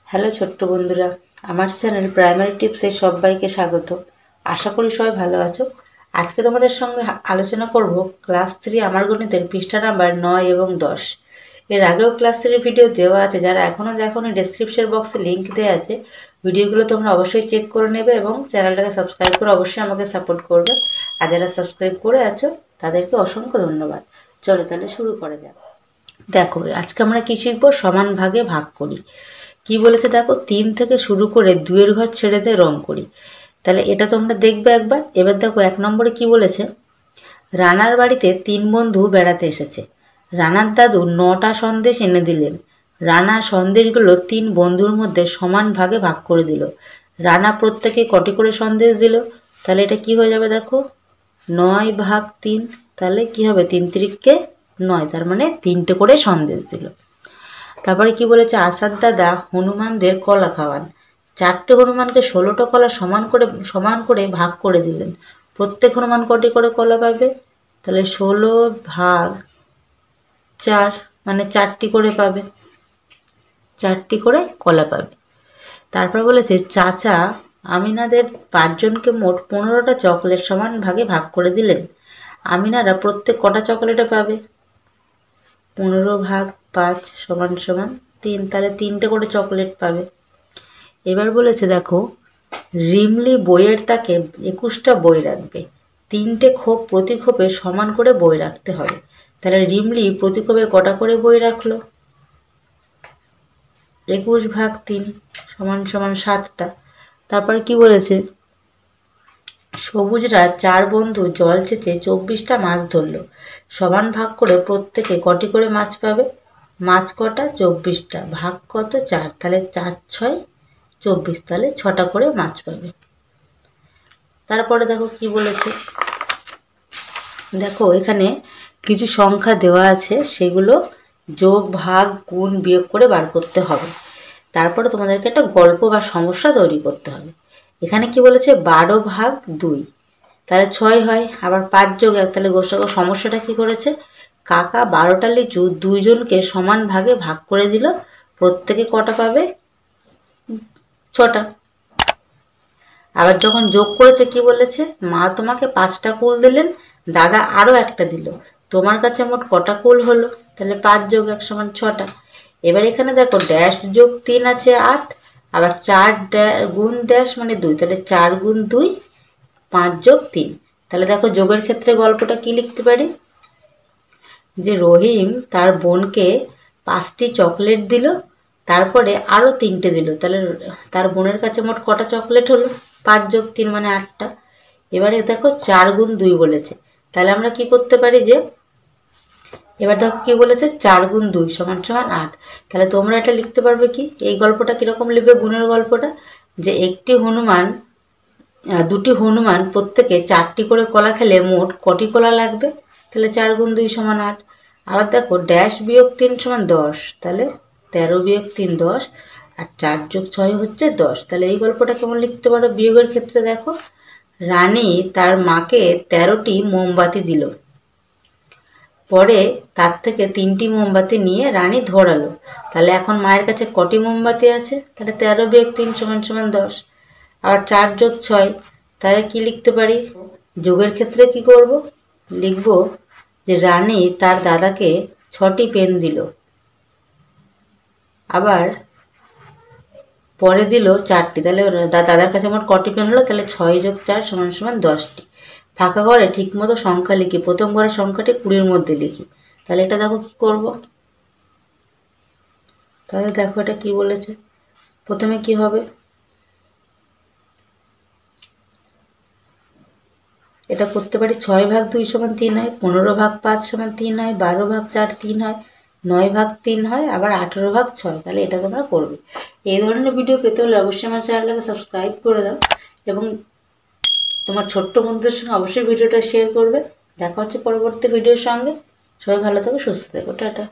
Hello ছোট্ট বন্ধুরা, আমার চ্যানেল প্রাইমারি টিপসে সবাইকে স্বাগত। আশা করি সবাই ভালো আছো। আজকে তোমাদের সঙ্গে আলোচনা করব ক্লাস 3 আমার গণিতের পৃষ্ঠা নাম্বার 9 এবং 10। এর আগেও ক্লাস 3 ভিডিও দেওয়া আছে, যারা এখনও দেখোনি ডেসক্রিপশন বক্সে লিঙ্ক দেওয়া আছে। ভিডিওগুলো তোমরা অবশ্যই চেক করে নেবে এবং চ্যানেলটাকে সাবস্ক্রাইব করে অবশ্যই আমাকে সাপোর্ট করবে। আর যারা সাবস্ক্রাইব করে আছো তাদেরকে অসংখ্য ধন্যবাদ। চলো তাহলে শুরু করা যাক। দেখো আজকে আমরা কি শিখবো, সমান ভাগে ভাগ করি। কি বলেছে দেখো, 3 থেকে শুরু করে 2 এর ঘর ছেড়ে দিয়ে রং করি। তাহলে এটা তোমরা দেখবে একবার। এবার দেখো 1 নম্বরে কি বলেছে, রানার বাড়িতে 3 বন্ধু বেড়াতে এসেছে। রানার দাদু 9টা সন্দেশ এনে দিলেন। রানা সন্দেশগুলো 3 বন্ধুর মধ্যে সমান ভাগে ভাগ করে দিল। রানা প্রত্যেকে কটি করে সন্দেশ দিল। তাহলে এটা কি হয়ে যাবে দেখো, 9 ভাগ 3। তাহলে কি হবে, 3 তিরিককে 9, তার মানে 3টে করে সন্দেশ দিল। তারপরে কি বলেছে, আসাদ দাদা হনুমানদের কলা খাওয়ান। 4টে হনুমানকে 16টা কলা সমান করে ভাগ করে দিলেন। প্রত্যেক হনুমান কটি করে কলা পাবে, তাহলে 16 ভাগ 4 মানে 4টি করে পাবে, 4টি করে কলা পাবে। তারপর বলেছে চাচা আমিনাদের 5 জনকে মোট 15টা চকলেট সমান ভাগে ভাগ করে দিলেন। আমিনারা প্রত্যেক কটা চকলেটে পাবে, 15 ভাগ 5 সমান সমান 3, তাহলে 3টে করে চকলেট পাবে। এবার বলেছে দেখো, রিমলি বইয়ের তাকে 21টা বই রাখবে। 3টে খোপ প্রতি খোপে সমান করে বই রাখতে হবে। তাহলে রিমলি প্রতি খোপে কটা করে বই রাখলো, 21 ভাগ 3 সমান সমান 7টা। তারপর কি বলেছে, সবুজরা 4 বন্ধু জল চেঁচে 24টা মাছ ধরলো। সমান ভাগ করে প্রত্যেকে কটি করে মাছ পাবে, মাছ কটা, 24টা, ভাগ কত, 4, তাহলে 4 6 24, তাহলে 6টা করে মাছ পাবে। তারপরে দেখো কি বলেছে, দেখো এখানে কিছু সংখ্যা দেওয়া আছে, সেগুলো যোগ ভাগ গুণ বিয়োগ করে বার করতে হবে। তারপরে তোমাদেরকে একটা গল্প বা সমস্যা তৈরি করতে হবে। এখানে কি বলেছে, 12 ভাগ 2, তাহলে 6 হয়। আবার 5 যোগ 1, তাহলে গোসাগো সমস্যাটা কি করেছে, কাকা 12টা লিচু 2 জনকে সমান ভাগে ভাগ করে দিল। প্রত্যেকে কটা পাবে, 6টা। আবার যখন যোগ করেছে কি বলেছে, মা তোমাকে 5টা কুল দিলেন, দাদা আরও একটা দিল, তোমার কাছে মোট কটা কুল হলো, তাহলে 5 যোগ 1 সমান 6টা। এবার এখানে দেখো ড্যাশ যোগ 3 আছে 8, আবার 4 গুণ ড্যাশ মানে 2, তাহলে 4 গুণ 2 5 যোগ 3। তাহলে দেখো যোগের ক্ষেত্রে গল্পটা কি লিখতে পারি, যে রহিম তার বোনকে 5টি চকলেট দিল, তারপরে আরও 3টে দিল, তাহলে তার বোনের কাছে মোট কটা চকলেট হলো, 5 যোগ 3 মানে 8টা। এবারে দেখো 4 গুণ 2 বলেছে, তাহলে আমরা কি করতে পারি, যে এবার দেখো কি বলেছে, 4 গুণ 2 সমান সমান 8। তাহলে তোমরা এটা লিখতে পারবে কি, এই গল্পটা কিরকম লিখবে, গুণের গল্পটা, যে দুটি হনুমান প্রত্যেকে 4টি করে কলা খেলে মোট কটি কলা লাগবে, তাহলে 4 গুণ 2 সমান 8। আবার দেখো ড্যাশ বিয়োগ 3 সমান 10, তাহলে 13 বিয়োগ 3 10, আর 4 যোগ 6 হচ্ছে 10। তাহলে এই গল্পটা কেমন লিখতে পারো, বিয়োগের ক্ষেত্রে দেখো, রানী তার মাকে 13টি মোমবাতি দিল, পরে তার থেকে 3টি মোমবাতি নিয়ে রানী ধরালো। তাহলে এখন মায়ের কাছে কটি মোমবাতি আছে, তাহলে 13 বিয়োগ 3 সমান সমান 10। আবার 4 যোগ 6, তাহলে কি লিখতে পারি, যোগের ক্ষেত্রে কি করব, লিখব যে রানী তার দাদাকে 6টি পেন দিল, আবার পরে দিল 4টি, তাহলে দাদার কাছে আমার কটি পেন হলো, তাহলে 6 যোগ 4 সমান সমান 10টি। ফাঁকা ঘরে ঠিক মতো সংখ্যা লিখি, প্রথম ঘরের সংখ্যাটি 20-এর মধ্যে লিখি। তাহলে এটা দেখো কি করব, তাহলে দেখো এটা কি বলেছে, প্রথমে কি হবে, এটা করতে পারি 6 ভাগ 2 সমান 3 হয়, 15 ভাগ 5 সমান 3 হয়, 12 ভাগ 4 3 হয়, 9 ভাগ 3 হয়, আবার 18 ভাগ 6। তাহলে এটা তোমরা করবে। এই ধরনের ভিডিও পেতে হলে অবশ্যই আমার চ্যানেলটাকে সাবস্ক্রাইব করে দাও এবং তোমার ছোট্ট বন্ধুদের সঙ্গে অবশ্যই ভিডিওটা শেয়ার করবে। দেখা হচ্ছে পরবর্তী ভিডিওর সঙ্গে। সবাই ভালো থেকো, সুস্থ থেকো, টাটা।